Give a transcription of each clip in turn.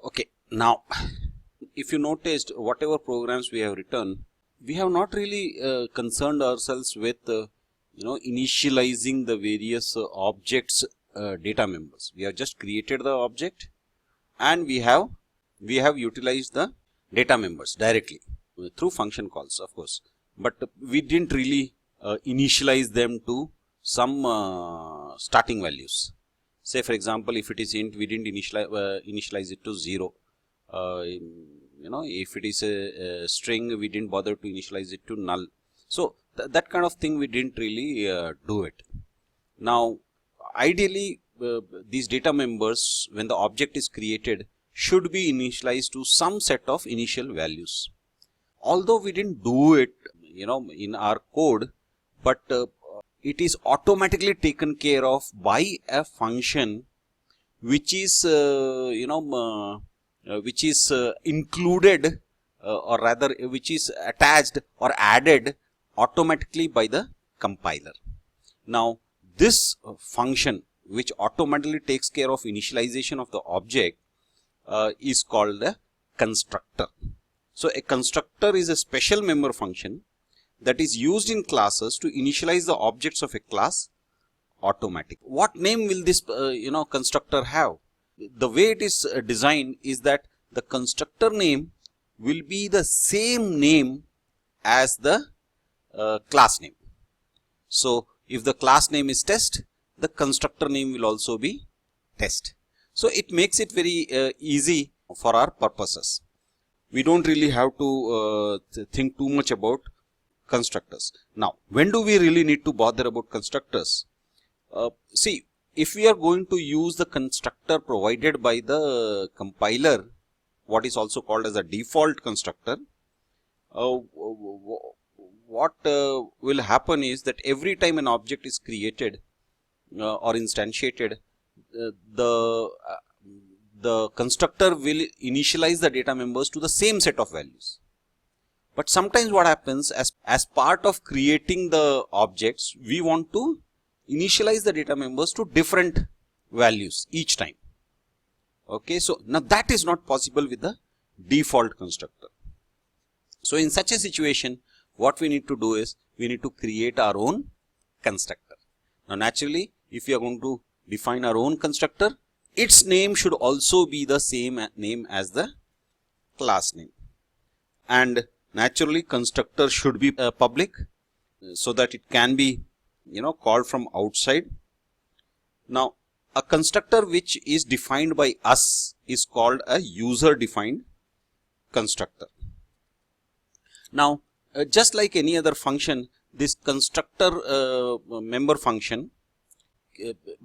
Okay, now if you noticed, whatever programs we have written, we have not really concerned ourselves with initializing the various objects data members. We have just created the object and we have utilized the data members directly through function calls, of course, but we didn't really initialize them to some starting values. Say for example, if it is int, we didn't initialize it to 0. If it is a string, we didn't bother to initialize it to null. So that kind of thing we didn't really do it. Now ideally these data members, when the object is created, should be initialized to some set of initial values. Although we didn't do it in our code, but it is automatically taken care of by a function which is included or rather which is attached or added automatically by the compiler. Now this function which automatically takes care of initialization of the object is called a constructor. So a constructor is a special member function that is used in classes to initialize the objects of a class automatically. What name will this constructor have? The way it is designed is that the constructor name will be the same name as the class name. So if the class name is test, the constructor name will also be test. So it makes it very easy for our purposes. We don't really have to think too much about constructors. Now, when do we really need to bother about constructors? See, if we are going to use the constructor provided by the compiler, what is also called as a default constructor, what will happen is that every time an object is created or instantiated, the constructor will initialize the data members to the same set of values. But sometimes what happens, as part of creating the objects, we want to initialize the data members to different values each time. Okay, so now that is not possible with the default constructor. So in such a situation, what we need to do is we need to create our own constructor. Now naturally, if we are going to define our own constructor, its name should also be the same name as the class name, and naturally constructor should be public so that it can be called from outside. Now a constructor which is defined by us is called a user defined constructor. Now just like any other function, this constructor member function,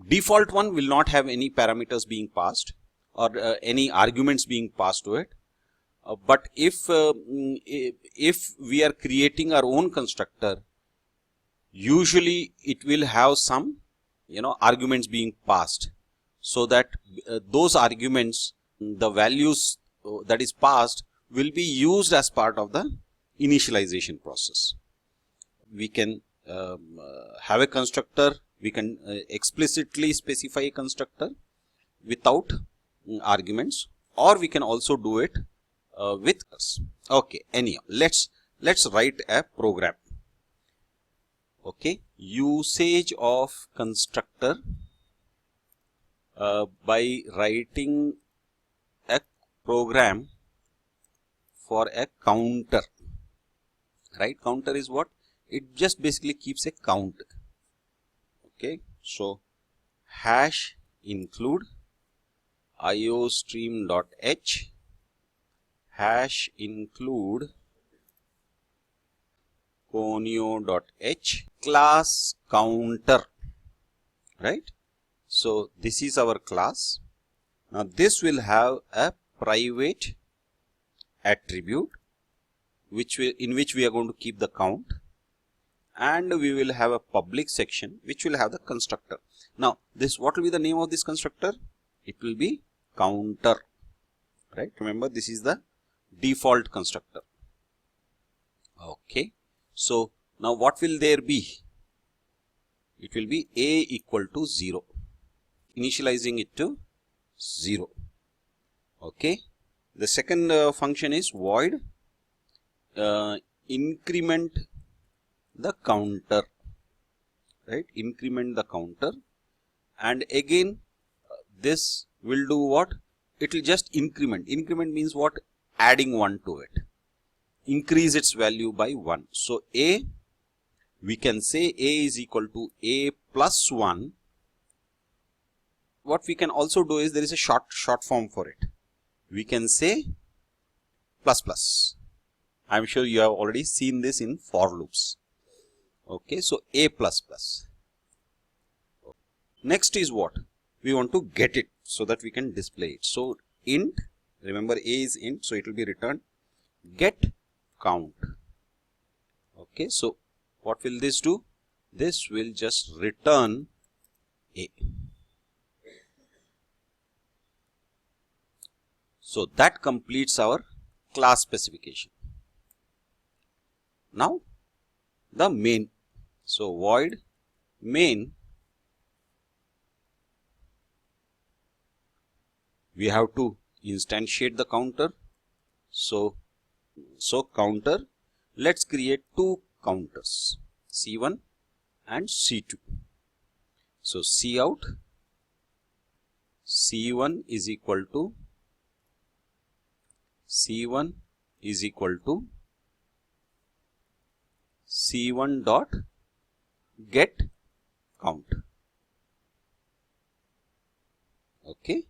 default one will not have any parameters being passed or any arguments being passed to it. But if we are creating our own constructor, usually it will have some arguments being passed, so that those arguments, the values that is passed, will be used as part of the initialization process. We can have a constructor, we can explicitly specify a constructor without arguments, or we can also do it with us. Okay, anyhow, let's write a program. Okay, usage of constructor by writing a program for a counter. Right, counter is what? It just basically keeps a count. Okay, so hash include iostream.h hash include conio.h class counter, right? So this is our class. Now this will have a private attribute in which we are going to keep the count, and we will have a public section which will have the constructor. Now this, what will be the name of this constructor? It will be counter, right? Remember, this is the default constructor. Okay, so now what will there be? It will be a equal to 0, initializing it to 0. Okay, The second function is void increment the counter, right? Increment the counter, and again this will do what? It will just increment. Increment means what? Adding 1 to it. Increase its value by 1. So A, we can say A is equal to A plus 1. What we can also do is there is a short form for it. We can say plus plus. I am sure you have already seen this in for loops. Okay, so A plus plus. Next is what? We want to get it so that we can display it. So int, remember A is int, so it will be returned get count. Okay, so what will this do? This will just return A. So that completes our class specification. Now the main. So void main, we have to instantiate the counter. So counter, let's create two counters, C1 and C2. So Cout C1 is equal to C1 dot get count. Okay,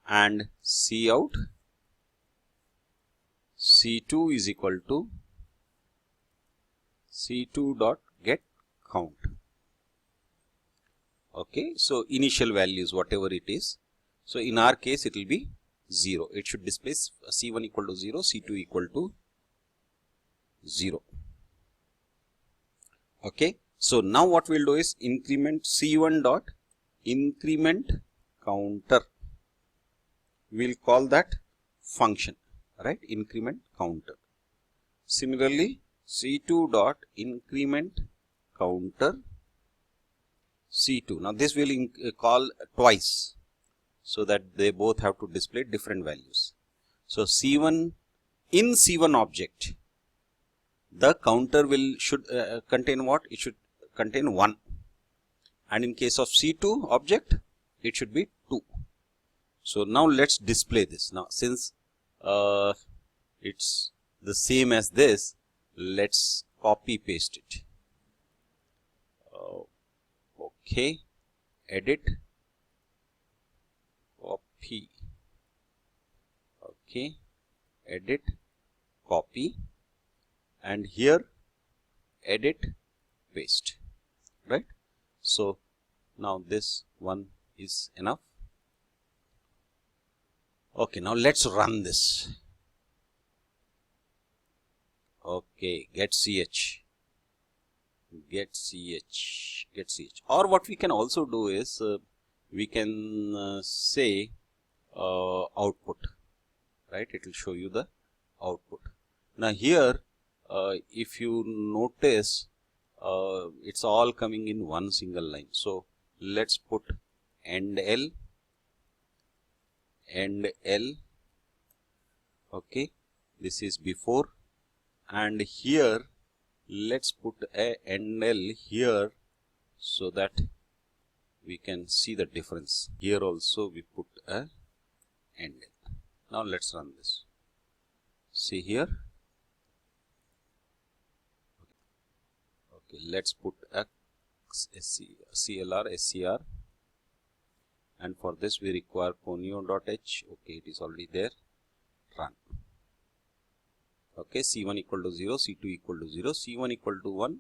and Cout C2 is equal to C2 dot get count. Okay, so initial values whatever it is. So in our case it will be 0. It should display C1 equal to 0, C2 equal to 0. Okay, so now what we'll do is increment C1 dot increment counter. We'll call that function, right? Increment counter. Similarly, C2 dot increment counter C2. Now this will call twice, so that they both have to display different values. So C1 in C1 object, the counter should contain what? It should contain 1, and in case of C2 object it should be 2. So now let's display this. Now since it's the same as this, let's copy paste it. Okay, edit, copy. Okay, edit, copy, and here edit, paste, right? So now this one is enough. Okay, now let's run this. Okay, get ch, or what we can also do is we can say output, right? It will show you the output. Now here if you notice it's all coming in one single line. So let's put end L, okay, this is before, and here let's put a end L here so that we can see the difference. Here also we put a end L. Now let's run this. See here. Okay, let's put a CLR SCR, and for this we require conio.h. Okay, it is already there. Run. Okay, C1 equal to 0, C2 equal to 0, C1 equal to 1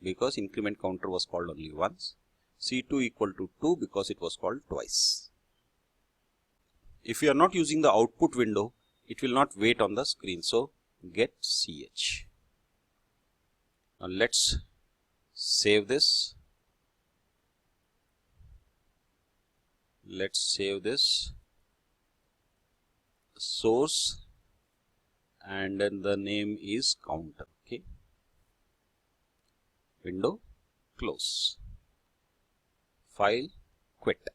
because increment counter was called only once, C2 equal to 2 because it was called twice. If you are not using the output window, it will not wait on the screen. So get ch. Now let's save this. Let's save this source, and then the name is counter. Okay, window close, file quit.